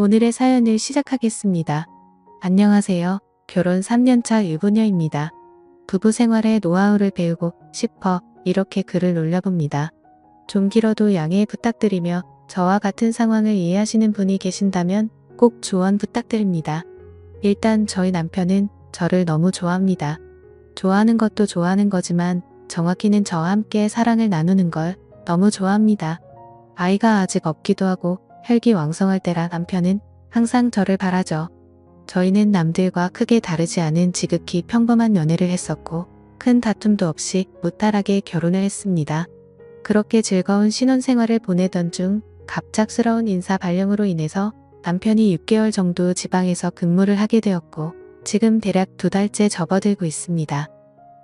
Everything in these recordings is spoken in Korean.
오늘의 사연을 시작하겠습니다. 안녕하세요. 결혼 3년차 유부녀입니다. 부부 생활의 노하우를 배우고 싶어 이렇게 글을 올려봅니다. 좀 길어도 양해 부탁드리며 저와 같은 상황을 이해하시는 분이 계신다면 꼭 조언 부탁드립니다. 일단 저희 남편은 저를 너무 좋아합니다. 좋아하는 것도 좋아하는 거지만 정확히는 저와 함께 사랑을 나누는 걸 너무 좋아합니다. 아이가 아직 없기도 하고 혈기왕성할 때라 남편은 항상 저를 바라죠. 저희는 남들과 크게 다르지 않은 지극히 평범한 연애를 했었고 큰 다툼도 없이 무탈하게 결혼을 했습니다. 그렇게 즐거운 신혼생활을 보내던 중 갑작스러운 인사 발령으로 인해서 남편이 6개월 정도 지방에서 근무를 하게 되었고 지금 대략 2달째 접어들고 있습니다.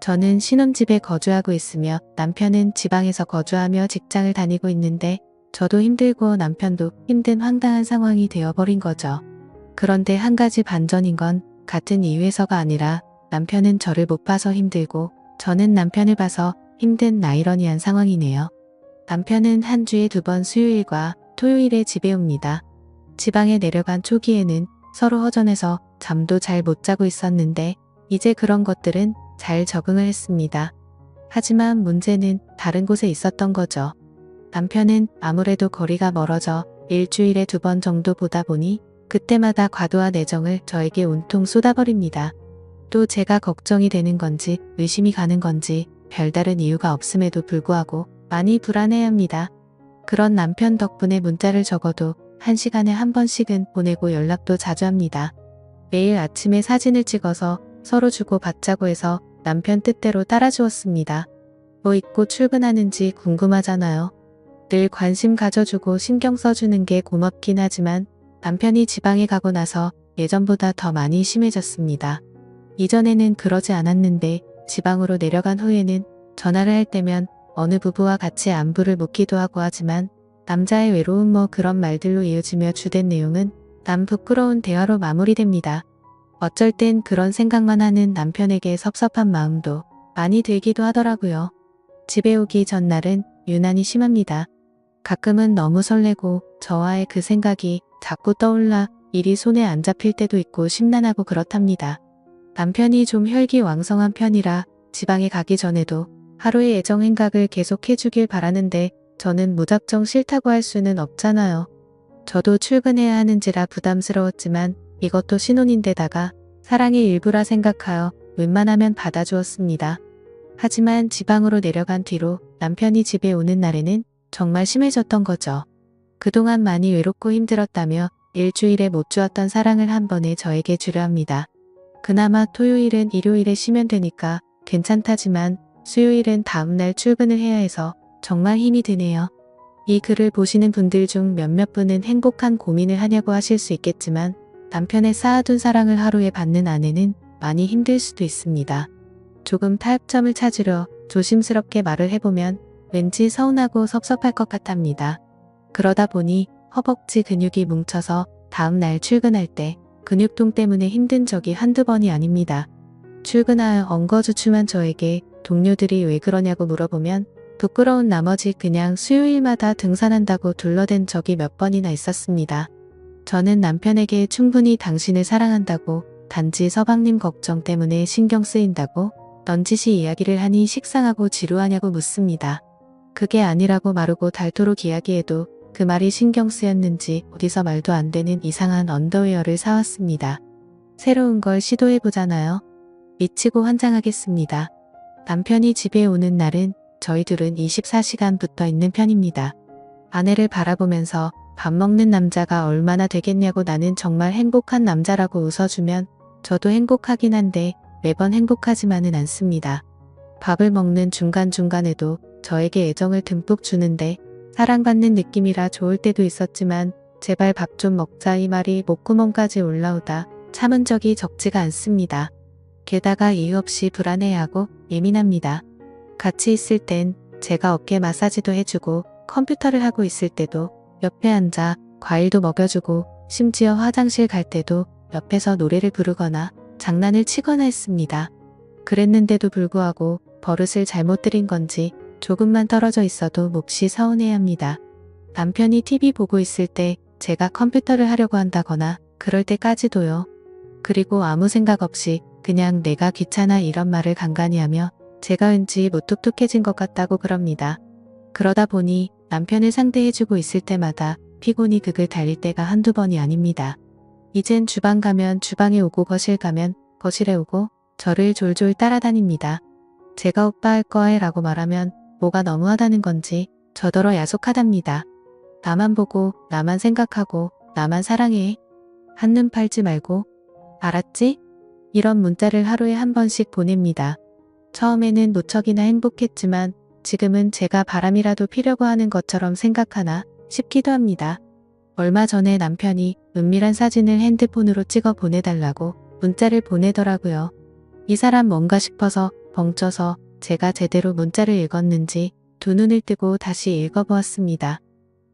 저는 신혼집에 거주하고 있으며 남편은 지방에서 거주하며 직장을 다니고 있는데 저도 힘들고 남편도 힘든 황당한 상황이 되어버린 거죠. 그런데 한 가지 반전인 건 같은 이유에서가 아니라 남편은 저를 못 봐서 힘들고 저는 남편을 봐서 힘든 아이러니한 상황이네요. 남편은 한 주에 2번 수요일과 토요일에 집에 옵니다. 지방에 내려간 초기에는 서로 허전해서 잠도 잘 못 자고 있었는데 이제 그런 것들은 잘 적응을 했습니다. 하지만 문제는 다른 곳에 있었던 거죠. 남편은 아무래도 거리가 멀어져 일주일에 2번 정도 보다 보니 그때마다 과도한 애정을 저에게 온통 쏟아버립니다. 또 제가 걱정이 되는 건지 의심이 가는 건지 별다른 이유가 없음에도 불구하고 많이 불안해합니다. 그런 남편 덕분에 문자를 적어도 1시간에 한 번씩은 보내고 연락도 자주 합니다. 매일 아침에 사진을 찍어서 서로 주고 받자고 해서 남편 뜻대로 따라주었습니다. 뭐 입고 출근하는지 궁금하잖아요. 늘 관심 가져주고 신경 써주는 게 고맙긴 하지만 남편이 지방에 가고 나서 예전보다 더 많이 심해졌습니다. 이전에는 그러지 않았는데 지방으로 내려간 후에는 전화를 할 때면 어느 부부와 같이 안부를 묻기도 하고 하지만 남자의 외로움 뭐 그런 말들로 이어지며 주된 내용은 남 부끄러운 대화로 마무리됩니다. 어쩔 땐 그런 생각만 하는 남편에게 섭섭한 마음도 많이 들기도 하더라고요. 집에 오기 전날은 유난히 심합니다. 가끔은 너무 설레고 저와의 그 생각이 자꾸 떠올라 일이 손에 안 잡힐 때도 있고 심란하고 그렇답니다. 남편이 좀 혈기왕성한 편이라 지방에 가기 전에도 하루의 애정 행각을 계속 해주길 바라는데 저는 무작정 싫다고 할 수는 없잖아요. 저도 출근해야 하는지라 부담스러웠지만 이것도 신혼인데다가 사랑의 일부라 생각하여 웬만하면 받아주었습니다. 하지만 지방으로 내려간 뒤로 남편이 집에 오는 날에는 정말 심해졌던 거죠. 그동안 많이 외롭고 힘들었다며 일주일에 못 주었던 사랑을 한 번에 저에게 주려 합니다. 그나마 토요일은 일요일에 쉬면 되니까 괜찮다지만 수요일은 다음날 출근을 해야 해서 정말 힘이 드네요. 이 글을 보시는 분들 중 몇몇 분은 행복한 고민을 하냐고 하실 수 있겠지만 남편의 쌓아둔 사랑을 하루에 받는 아내는 많이 힘들 수도 있습니다. 조금 타협점을 찾으려 조심스럽게 말을 해보면 왠지 서운하고 섭섭할 것 같답니다. 그러다 보니 허벅지 근육이 뭉쳐서 다음날 출근할 때 근육통 때문에 힘든 적이 한두 번이 아닙니다. 출근하여 엉거주춤한 저에게 동료들이 왜 그러냐고 물어보면 부끄러운 나머지 그냥 수요일마다 등산한다고 둘러댄 적이 몇 번이나 있었습니다. 저는 남편에게 충분히 당신을 사랑한다고 단지 서방님 걱정 때문에 신경 쓰인다고 넌지시 이야기를 하니 식상하고 지루하냐고 묻습니다. 그게 아니라고 마르고 닳도록 이야기해도 그 말이 신경 쓰였는지 어디서 말도 안 되는 이상한 언더웨어를 사왔습니다. 새로운 걸 시도해보잖아요. 미치고 환장하겠습니다. 남편이 집에 오는 날은 저희 둘은 24시간 붙어 있는 편입니다. 아내를 바라보면서 밥 먹는 남자가 얼마나 되겠냐고 나는 정말 행복한 남자라고 웃어주면 저도 행복하긴 한데 매번 행복하지만은 않습니다. 밥을 먹는 중간중간에도 저에게 애정을 듬뿍 주는데 사랑받는 느낌이라 좋을 때도 있었지만 제발 밥 좀 먹자 이 말이 목구멍까지 올라오다 참은 적이 적지가 않습니다. 게다가 이유 없이 불안해하고 예민합니다. 같이 있을 땐 제가 어깨 마사지도 해주고 컴퓨터를 하고 있을 때도 옆에 앉아 과일도 먹여주고 심지어 화장실 갈 때도 옆에서 노래를 부르거나 장난을 치거나 했습니다. 그랬는데도 불구하고 버릇을 잘못 들인 건지 조금만 떨어져 있어도 몹시 서운해합니다. 남편이 TV 보고 있을 때 제가 컴퓨터를 하려고 한다거나 그럴 때까지도요. 그리고 아무 생각 없이 그냥 내가 귀찮아 이런 말을 간간히 하며 제가 왠지 무뚝뚝해진 것 같다고 그럽니다. 그러다 보니 남편을 상대해주고 있을 때마다 피곤이 극을 달릴 때가 한두 번이 아닙니다. 이젠 주방 가면 주방에 오고 거실 가면 거실에 오고 저를 졸졸 따라다닙니다. 제가 오빠 할 거해 라고 말하면 뭐가 너무하다는 건지 저더러 야속하답니다. 나만 보고 나만 생각하고 나만 사랑해. 한눈 팔지 말고 알았지? 이런 문자를 하루에 한 번씩 보냅니다. 처음에는 무척이나 행복했지만 지금은 제가 바람이라도 피려고 하는 것처럼 생각하나 싶기도 합니다. 얼마 전에 남편이 은밀한 사진을 핸드폰으로 찍어 보내달라고 문자를 보내더라고요. 이 사람 뭔가 싶어서 벙쪄서 제가 제대로 문자를 읽었는지 두 눈을 뜨고 다시 읽어보았습니다.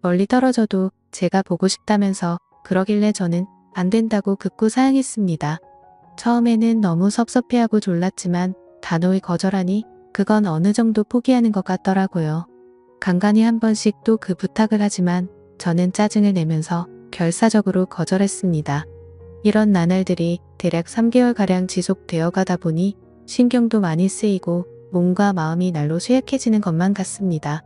멀리 떨어져도 제가 보고 싶다면서 그러길래 저는 안 된다고 극구 사양했습니다. 처음에는 너무 섭섭해하고 졸랐지만 단호히 거절하니 그건 어느 정도 포기하는 것 같더라고요. 간간히 한 번씩 또 그 부탁을 하지만 저는 짜증을 내면서 결사적으로 거절했습니다. 이런 나날들이 대략 3개월가량 지속되어 가다 보니 신경도 많이 쓰이고 몸과 마음이 날로 쇠약해지는 것만 같습니다.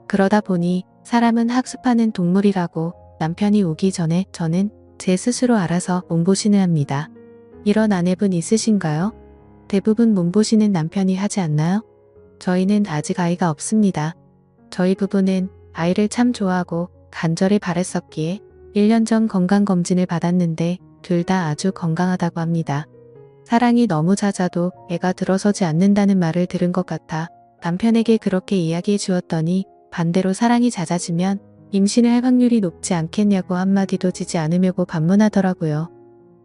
그러다 보니 사람은 학습하는 동물이라고 남편이 오기 전에 저는 제 스스로 알아서 몸보신을 합니다. 이런 아내분 있으신가요? 대부분 몸보신은 남편이 하지 않나요? 저희는 아직 아이가 없습니다. 저희 부부는 아이를 참 좋아하고 간절히 바랬었기에 1년 전 건강검진을 받았는데 둘 다 아주 건강하다고 합니다. 사랑이 너무 잦아도 애가 들어서지 않는다는 말을 들은 것 같아 남편에게 그렇게 이야기해 주었더니 반대로 사랑이 잦아지면 임신을 할 확률이 높지 않겠냐고 한마디도 지지 않으려고 반문하더라고요.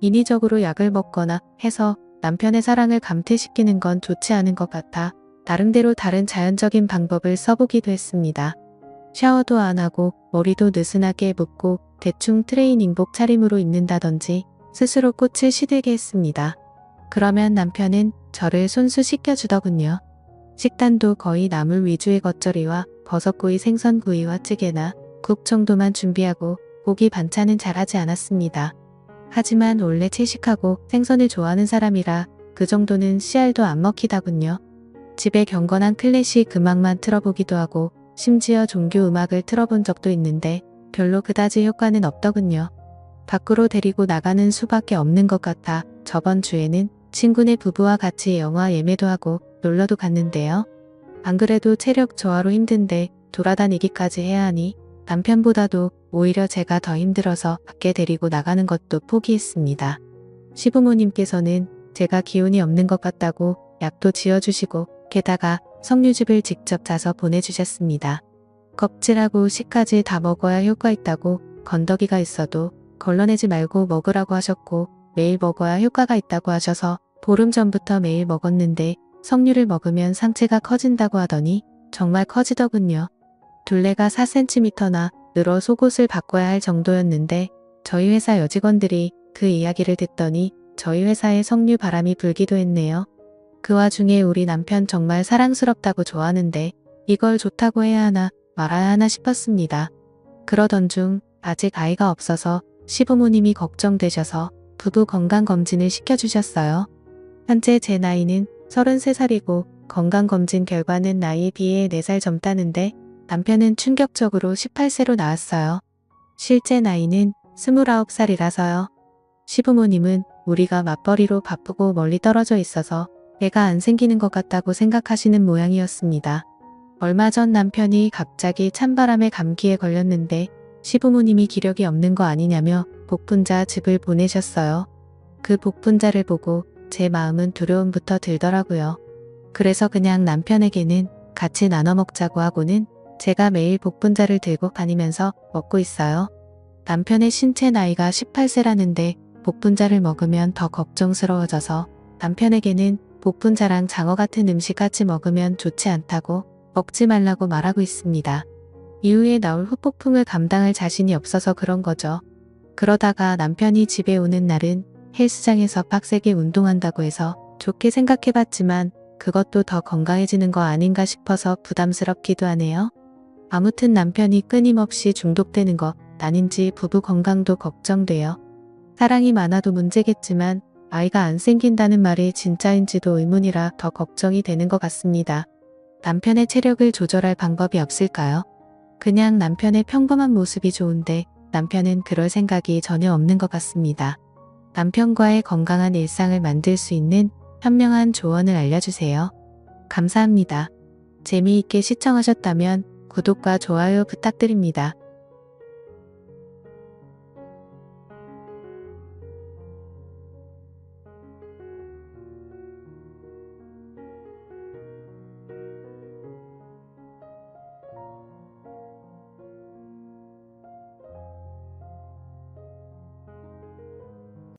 인위적으로 약을 먹거나 해서 남편의 사랑을 감퇴시키는 건 좋지 않은 것 같아 나름대로 다른 자연적인 방법을 써보기도 했습니다. 샤워도 안 하고 머리도 느슨하게 묶고 대충 트레이닝복 차림으로 입는다든지 스스로 꽃을 시들게 했습니다. 그러면 남편은 저를 손수 씻겨주더군요. 식단도 거의 나물 위주의 겉절이와 버섯구이 생선구이와 찌개나 국 정도만 준비하고 고기 반찬은 잘하지 않았습니다. 하지만 원래 채식하고 생선을 좋아하는 사람이라 그 정도는 씨알도 안 먹히다군요. 집에 경건한 클래식 음악만 틀어보기도 하고 심지어 종교 음악을 틀어본 적도 있는데 별로 그다지 효과는 없더군요. 밖으로 데리고 나가는 수밖에 없는 것 같아 저번 주에는 친구네 부부와 같이 영화 예매도 하고 놀러도 갔는데요. 안 그래도 체력 저하로 힘든데 돌아다니기까지 해야 하니 남편보다도 오히려 제가 더 힘들어서 밖에 데리고 나가는 것도 포기했습니다. 시부모님께서는 제가 기운이 없는 것 같다고 약도 지어주시고 게다가 석류즙을 직접 짜서 보내주셨습니다. 껍질하고 씨까지 다 먹어야 효과 있다고 건더기가 있어도 걸러내지 말고 먹으라고 하셨고 매일 먹어야 효과가 있다고 하셔서 보름 전부터 매일 먹었는데 석류를 먹으면 상체가 커진다고 하더니 정말 커지더군요. 둘레가 4cm나 늘어 속옷을 바꿔야 할 정도였는데 저희 회사 여직원들이 그 이야기를 듣더니 저희 회사에 석류 바람이 불기도 했네요. 그 와중에 우리 남편 정말 사랑스럽다고 좋아하는데 이걸 좋다고 해야 하나 말아야 하나 싶었습니다. 그러던 중 아직 아이가 없어서 시부모님이 걱정되셔서 부부 건강검진을 시켜주셨어요. 현재 제 나이는 33살이고 건강검진 결과는 나이에 비해 4살 젊다는데 남편은 충격적으로 18세로 나왔어요. 실제 나이는 29살이라서요. 시부모님은 우리가 맞벌이로 바쁘고 멀리 떨어져 있어서 애가 안 생기는 것 같다고 생각하시는 모양이었습니다. 얼마 전 남편이 갑자기 찬바람에 감기에 걸렸는데 시부모님이 기력이 없는 거 아니냐며 복분자 즙을 보내셨어요. 그 복분자를 보고 제 마음은 두려움부터 들더라고요. 그래서 그냥 남편에게는 같이 나눠 먹자고 하고는 제가 매일 복분자를 들고 다니면서 먹고 있어요. 남편의 신체 나이가 18세라는데 복분자를 먹으면 더 걱정스러워져서 남편에게는 복분자랑 장어 같은 음식 같이 먹으면 좋지 않다고 먹지 말라고 말하고 있습니다. 이후에 나올 후폭풍을 감당할 자신이 없어서 그런 거죠. 그러다가 남편이 집에 오는 날은 헬스장에서 빡세게 운동한다고 해서 좋게 생각해봤지만 그것도 더 건강해지는 거 아닌가 싶어서 부담스럽기도 하네요. 아무튼 남편이 끊임없이 중독되는 거 아닌지 부부 건강도 걱정돼요. 사랑이 많아도 문제겠지만 아이가 안 생긴다는 말이 진짜인지도 의문이라 더 걱정이 되는 것 같습니다. 남편의 체력을 조절할 방법이 없을까요? 그냥 남편의 평범한 모습이 좋은데 남편은 그럴 생각이 전혀 없는 것 같습니다. 남편과의 건강한 일상을 만들 수 있는 현명한 조언을 알려주세요. 감사합니다. 재미있게 시청하셨다면 구독과 좋아요 부탁드립니다.